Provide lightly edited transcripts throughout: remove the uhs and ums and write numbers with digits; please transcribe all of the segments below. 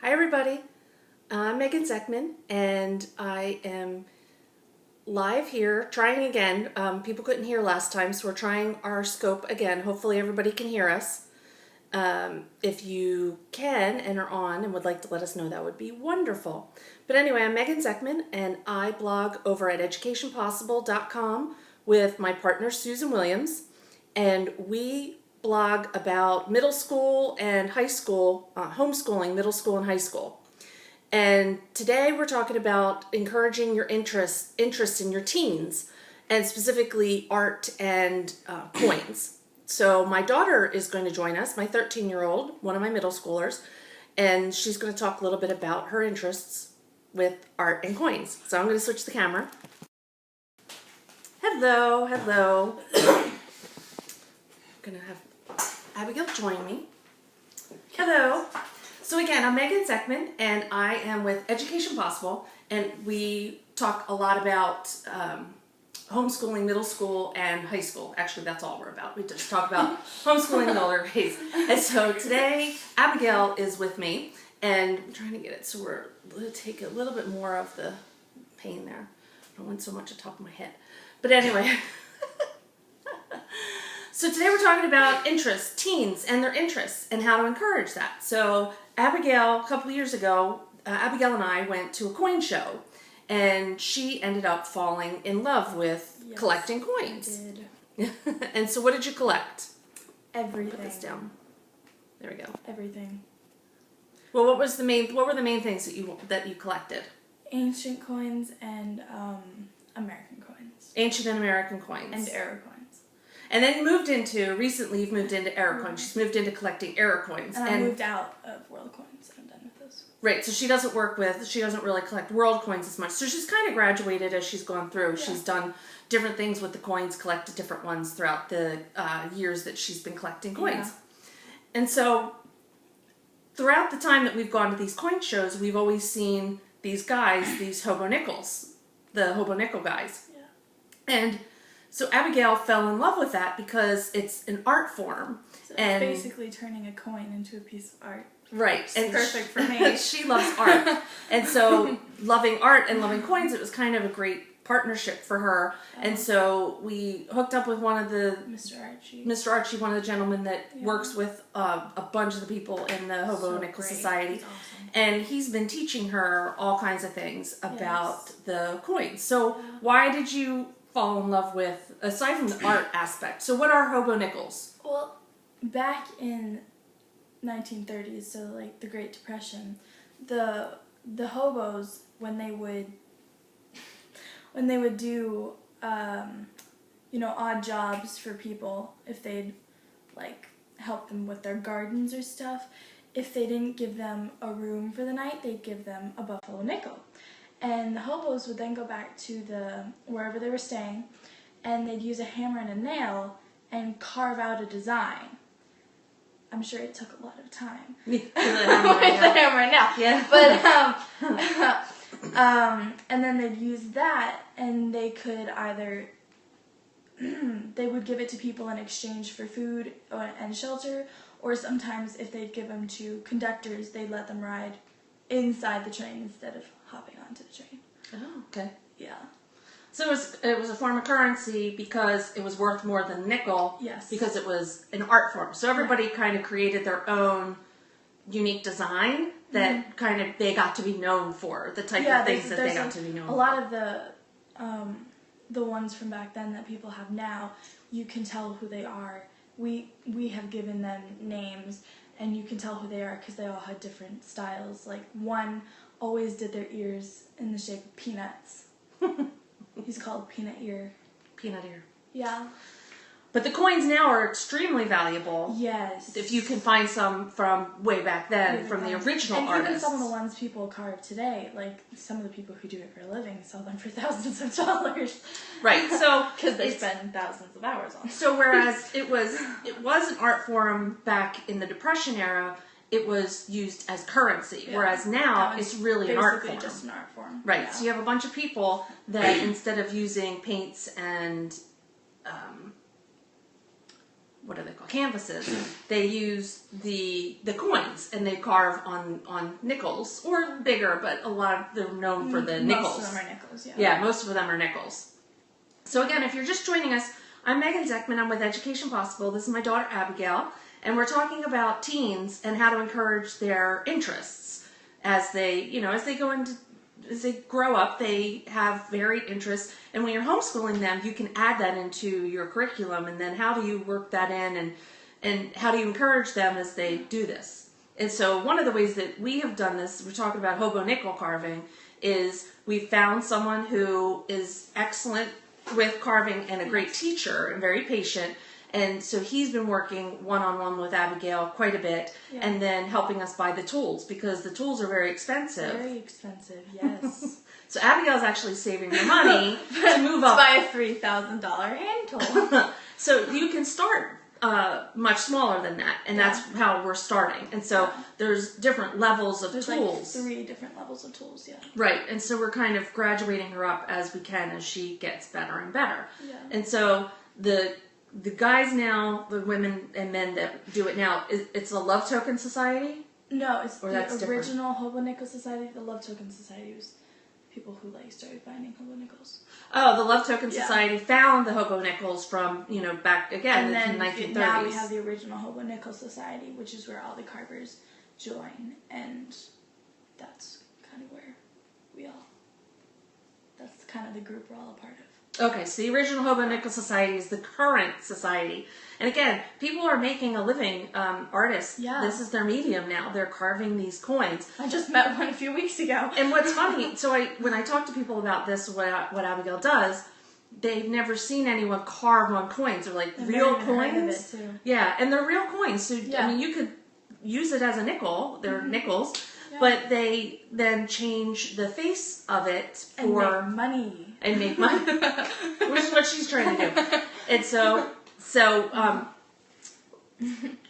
Hi everybody, I'm Megan Zeckman and I am live here trying again. People couldn't hear last time, so we're trying our scope again. Hopefully everybody can hear us. If you can and are on and would like to let us know, that would be wonderful. But anyway, I'm Megan Zeckman and I blog over at educationpossible.com with my partner Susan Williams, and we blog about middle school and high school, homeschooling middle school and high school. And today we're talking about encouraging your interest in your teens, and specifically art and coins. So my daughter is going to join us, my 13-year-old, one of my middle schoolers, and she's going to talk a little bit about her interests with art and coins. So I'm going to switch the camera. Hello. I'm going to have Abigail join me. Hello. So again, I'm Megan Zeckman, and I am with Education Possible, and we talk a lot about homeschooling middle school and high school. Actually, that's all we're about. We just talk about homeschooling in all our ways. And so today, Abigail is with me, and I'm trying to get it so we're going to take a little bit more of the pain there. I don't want so much on top of my head. But anyway. So today we're talking about interests, teens and their interests, and how to encourage that. So Abigail, a couple of years ago, Abigail and I went to a coin show, and she ended up falling in love with collecting coins. I did. And so what did you collect? Everything. Put this down. There we go. Everything. Well, what were the main things that you collected? Ancient coins and American coins. Ancient and American coins. And error coins. And then recently you've moved into error coins. She's moved into collecting error coins. And I moved out of world coins. I'm done with those. Right, so she doesn't really collect world coins as much. So she's kind of graduated as she's gone through. Yeah. She's done different things with the coins, collected different ones throughout the years that she's been collecting coins. Yeah. And so throughout the time that we've gone to these coin shows, we've always seen these guys, these hobo nickels, the hobo nickel guys. Yeah. And so Abigail fell in love with that because it's an art form. So it's basically turning a coin into a piece of art. Right. It's perfect for me. She loves art. And so loving art and loving coins, it was kind of a great partnership for her. And so we hooked up with one of the... Mr. Archie, one of the gentlemen that works with a bunch of the people in the Hobo Nickel Society. He's awesome. And he's been teaching her all kinds of things about the coins. So why did you fall in love with, aside from the art aspect, so what are hobo nickels? Well, back in 1930s, so like the Great Depression, the hobos, when they would do odd jobs for people, if they'd like help them with their gardens or stuff, if they didn't give them a room for the night, they'd give them a buffalo nickel. And the hobos would then go back to wherever they were staying, and they'd use a hammer and a nail and carve out a design. I'm sure it took a lot of time with the hammer and nail. Yeah. But and then they'd use that, and they could either they would give it to people in exchange for food and shelter, or sometimes if they'd give them to conductors, they'd let them ride inside the train instead of hopping onto the train. Oh, okay. Yeah. So it was a form of currency because it was worth more than a nickel. Yes. Because it was an art form. So everybody kind of created their own unique design that kind of they got to be known for, the type of things that they got to be known for. A lot of the ones from back then that people have now, you can tell who they are. We have given them names, and you can tell who they are because they all had different styles. Like one always did their ears in the shape of peanuts. He's called Peanut Ear. Peanut Ear. Yeah. But the coins now are extremely valuable. Yes. If you can find some from way back then, from the original artists. And even some of the ones people carve today, like some of the people who do it for a living, sell them for thousands of dollars. Right. So because they spend thousands of hours on it. So whereas it was an art form back in the Depression era, it was used as currency. Yeah. Whereas now it's really an art form. Just an art form. Right. Yeah. So you have a bunch of people that instead of using paints and what are they called? Canvases. They use the coins and they carve on nickels or bigger, but a lot of they're known for the nickels. Most of them are nickels, yeah. Yeah, most of them are nickels. So again, if you're just joining us, I'm Megan Zeckman. I'm with Education Possible. This is my daughter Abigail, and we're talking about teens and how to encourage their interests as they, as they grow up. They have varied interests, and when you're homeschooling them, you can add that into your curriculum. And then how do you work that in, and how do you encourage them as they do this? And so one of the ways that we have done this, we're talking about hobo nickel carving, is we found someone who is excellent with carving and a great teacher and very patient. And so he's been working one-on-one with Abigail quite a bit, and then helping us buy the tools, because the tools are very expensive. Very expensive, yes. So Abigail's actually saving her money to move up. Buy a $3,000 hand tool. So you can start much smaller than that, and that's how we're starting. And so there's different levels of tools. Like 3 different levels of tools, yeah. Right, and so we're kind of graduating her up as we can as she gets better and better. Yeah. And so the guys now, the women and men that do it now, it's a Love Token Society? No, it's or the original Hobo Nickel Society. The Love Token Society was people who started finding hobo nickels. Oh, the Love Token Society found the hobo nickels from, back again in the 1930s. Now we have the original Hobo Nickel Society, which is where all the carvers join, and that's kind of where that's kind of the group we're all a part of. Okay, so the original Hobo Nickel Society is the current society. And again, people are making a living, artists. Yeah. This is their medium now. They're carving these coins. I just met one a few weeks ago. And what's funny, so when I talk to people about this, what Abigail does, they've never seen anyone carve on coins. They're like, I've real never even heard of coins? it, too. Yeah, and they're real coins. So, Yeah. I mean, you could use it as a nickel. They're nickels. Yeah. But they then change the face of it for... And make money. And make money, which is what she's trying to do. And so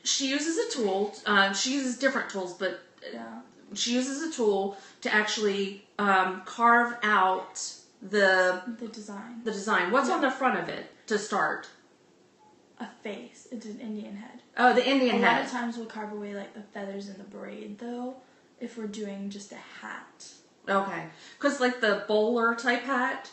she uses a tool. She uses different tools, but she uses a tool to actually carve out the design. What's on the front of it to start? A face. It's an Indian head. Oh, the Indian head. A lot of times we'll carve away the feathers and the braid, though, if we're doing just a hat. Okay, because the bowler type hat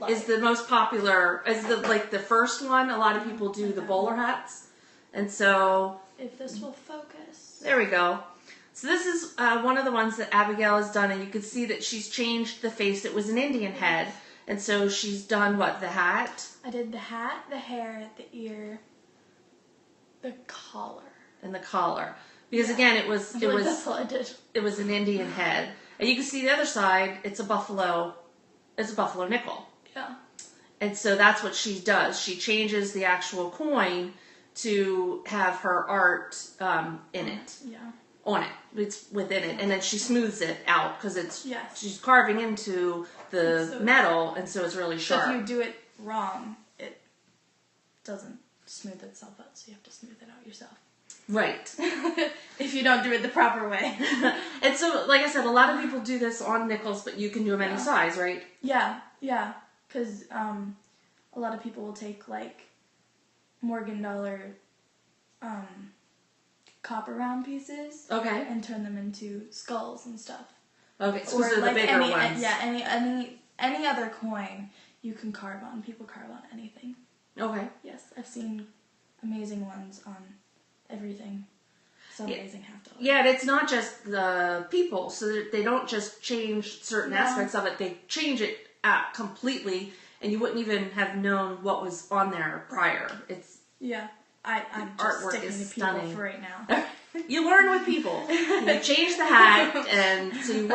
is the most popular. Is the first one. A lot of people do the bowler hats, and so if this will focus, there we go. So this is one of the ones that Abigail has done, and you can see that she's changed the face. It was an Indian head, and so she's done the hat. I did the hat, the hair, the ear, the collar, and the collar. Because again, that's all I did. It was an Indian head. And you can see the other side, it's a buffalo nickel. Yeah. And so that's what she does. She changes the actual coin to have her art in it. Yeah. On it. It's within it. And then she smooths it out because she's carving into the metal, and so it's really sharp. So if you do it wrong, it doesn't smooth itself out, so you have to smooth it out yourself. Right. If you don't do it the proper way. And so, like I said, a lot of people do this on nickels, but you can do them any size, right? Yeah. Because a lot of people will take Morgan dollar copper round pieces, and turn them into skulls and stuff. Okay, so those are the bigger ones. Any other coin you can carve on. People carve on anything. Okay. Yes, I've seen amazing ones on everything. So amazing $50. Yeah, and it's not just the people, so that they don't just change certain aspects of it, they change it completely, and you wouldn't even have known what was on there prior. I'm just artwork sticking is to people stunning for right now. You learn with people. You change the hat, and so you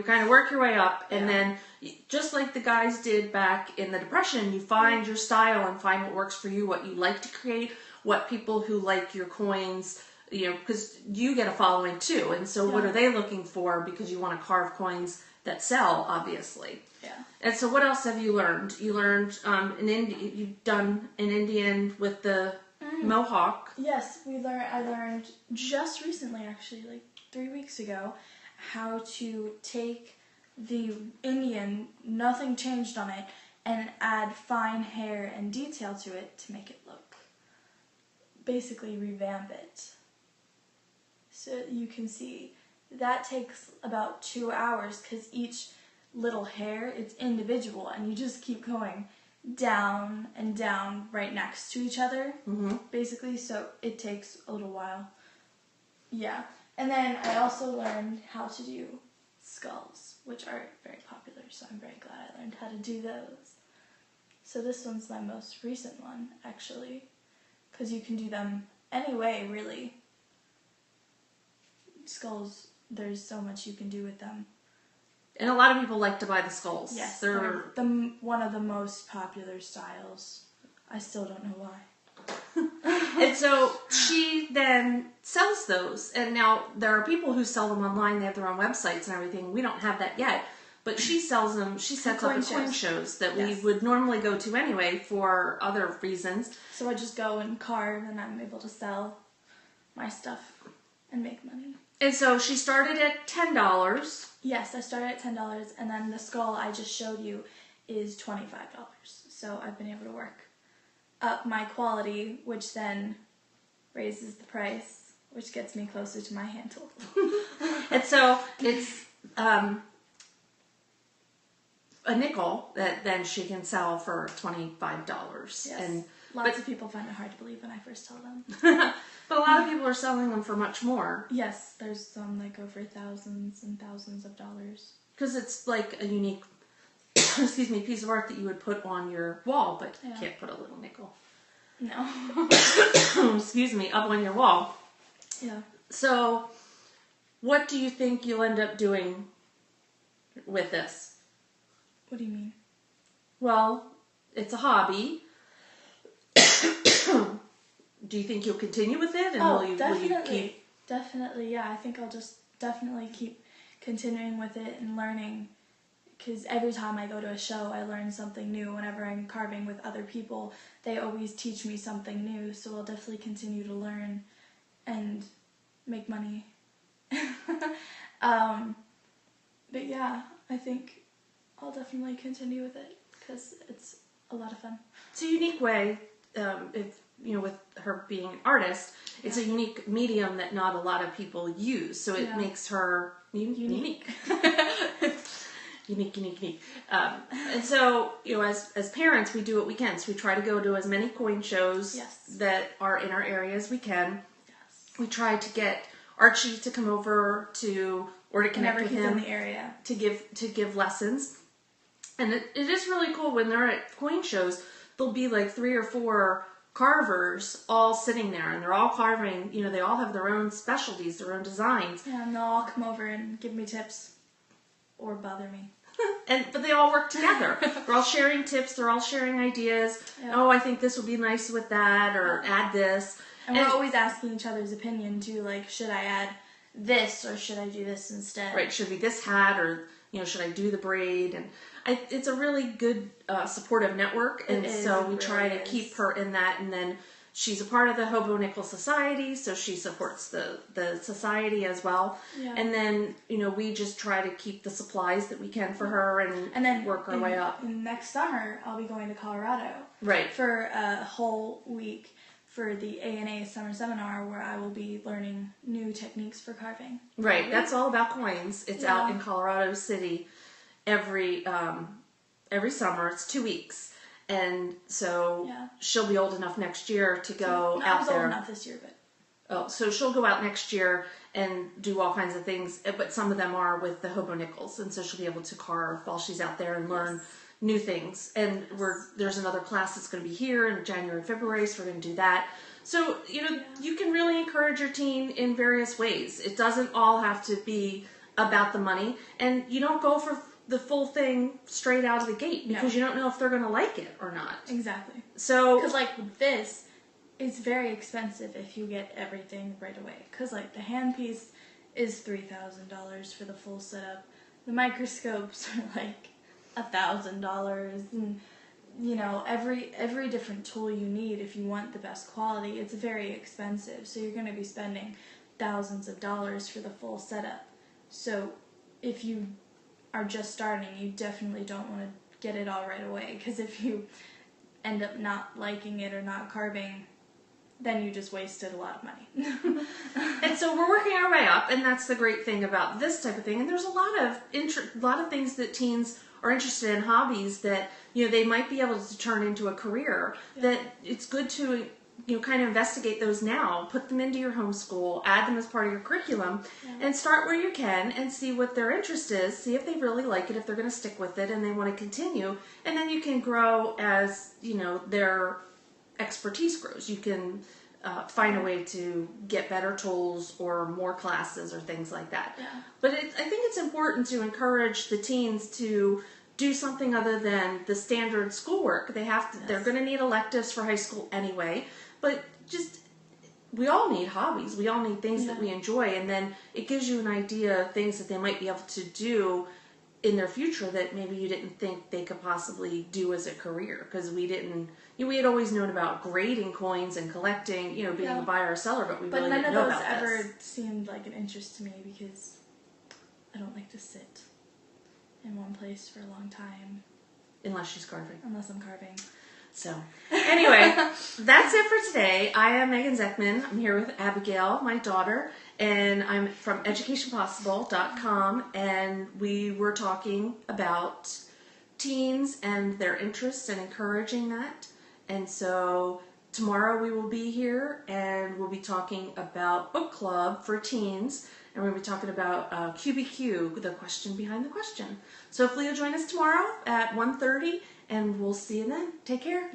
kind of work your way up, and then just like the guys did back in the Depression, you find your style and find what works for you, what you like to create, what people who like your coins, because you get a following too, and so what are they looking for, because you want to carve coins that sell, obviously. Yeah. And so what else have you learned? You learned you've done an Indian with the Mohawk. Yes, I learned just recently, actually, 3 weeks ago, how to take the Indian, nothing changed on it, and add fine hair and detail to it to make it look basically revamp it. So you can see that takes about 2 hours because each little hair, it's individual, and you just keep going down and down right next to each other, basically, so it takes a little while. Yeah. And then I also learned how to do skulls, which are very popular, so I'm very glad I learned how to do those. So this one's my most recent one, actually, because you can do them any way, really. Skulls, there's so much you can do with them. And a lot of people like to buy the skulls. Yes, they're one of the most popular styles. I still don't know why. And so she then sells those. And now there are people who sell them online. They have their own websites and everything. We don't have that yet. But she sells them. She sets up coin shows that we would normally go to anyway for other reasons. So I just go and carve, and I'm able to sell my stuff and make money. And so she started at $10. Yes, I started at $10, and then the skull I just showed you is $25. So I've been able to work up my quality, which then raises the price, which gets me closer to my hand tool. And so it's a nickel that then she can sell for $25. Yes. And Lots of people find it hard to believe when I first tell them. But a lot of people are selling them for much more. Yes, there's some that go for thousands and thousands of dollars. Because it's like a unique, excuse me, piece of art that you would put on your wall, but you can't put a little nickel. No. Excuse me, up on your wall. Yeah. So, what do you think you'll end up doing with this? What do you mean? Well, it's a hobby. Do you think you'll continue with it? And definitely. Will you keep... Definitely, yeah. I think I'll just definitely keep continuing with it and learning. Because every time I go to a show, I learn something new. Whenever I'm carving with other people, they always teach me something new. So I'll definitely continue to learn and make money. But yeah, I think I'll definitely continue with it because it's a lot of fun. It's a unique way, with her being an artist, it's a unique medium that not a lot of people use. So it makes her unique. Unique. And so, as parents, we do what we can. So we try to go to as many coin shows that are in our area as we can. Yes. We try to get Archie to come over or to connect with him in the area to give lessons. And it is really cool when they're at coin shows. There'll be like 3 or 4 carvers all sitting there, and they're all carving. They all have their own specialties, their own designs. Yeah, and they'll all come over and give me tips or bother me. But they all work together. They're all sharing tips. They're all sharing ideas. Yeah. Oh, I think this would be nice with that, or add this. And we're always asking each other's opinion too. Like, should I add this or should I do this instead? Right. Should be this hat, or should I do the braid? And it's a really good supportive network, and so we try to keep her in that. And then she's a part of the Hobo Nickel Society, so she supports the society as well. Yeah. And then we just try to keep the supplies that we can for her, and then work our way up. Next summer, I'll be going to Colorado. Right. For a whole week for the ANA Summer Seminar, where I will be learning new techniques for carving. Right. That's all about coins. It's out in Colorado City every summer. It's 2 weeks. And so she'll be old enough next year to go out there. I was old enough this year, but... Oh, so she'll go out next year and do all kinds of things, but some of them are with the Hobo Nickels, and so she'll be able to carve while she's out there and learn new things. And there's another class that's going to be here in January and February, so we're going to do that. So, you can really encourage your teen in various ways. It doesn't all have to be about the money, and you don't go for the full thing straight out of the gate because you don't know if they're going to like it or not. Exactly. So, because with this, it's very expensive if you get everything right away. Because the handpiece is $3,000 for the full setup. The microscopes are $1,000, and every different tool you need if you want the best quality, it's very expensive. So you're going to be spending thousands of dollars for the full setup. So if you are just starting, you definitely don't want to get it all right away, because if you end up not liking it or not carving then you just wasted a lot of money. And so we're working our way up, and that's the great thing about this type of thing. And there's a lot of things that teens are interested in, hobbies that they might be able to turn into a career. That it's good to kind of investigate those now, put them into your homeschool, add them as part of your curriculum, and start where you can and see what their interest is, see if they really like it, if they're going to stick with it and they want to continue, and then you can grow as their expertise grows. You can find a way to get better tools or more classes or things like that. Yeah. But I think it's important to encourage the teens to do something other than the standard schoolwork. They have to. They're going to need electives for high school anyway. But we all need hobbies. We all need things that we enjoy, and then it gives you an idea of things that they might be able to do in their future that maybe you didn't think they could possibly do as a career, because we didn't. We had always known about grading coins and collecting, being a buyer or seller, but we really didn't know about this. But none of those ever seemed like an interest to me because I don't like to sit in one place for a long time. Unless she's carving. Unless I'm carving. So, anyway, that's it for today. I am Megan Zeckman. I'm here with Abigail, my daughter, and I'm from educationpossible.com, and we were talking about teens and their interests and encouraging that. And so tomorrow we will be here, and we'll be talking about book club for teens, and we'll be talking about QBQ, the question behind the question. So hopefully you'll join us tomorrow at 1:30, and we'll see you then. Take care.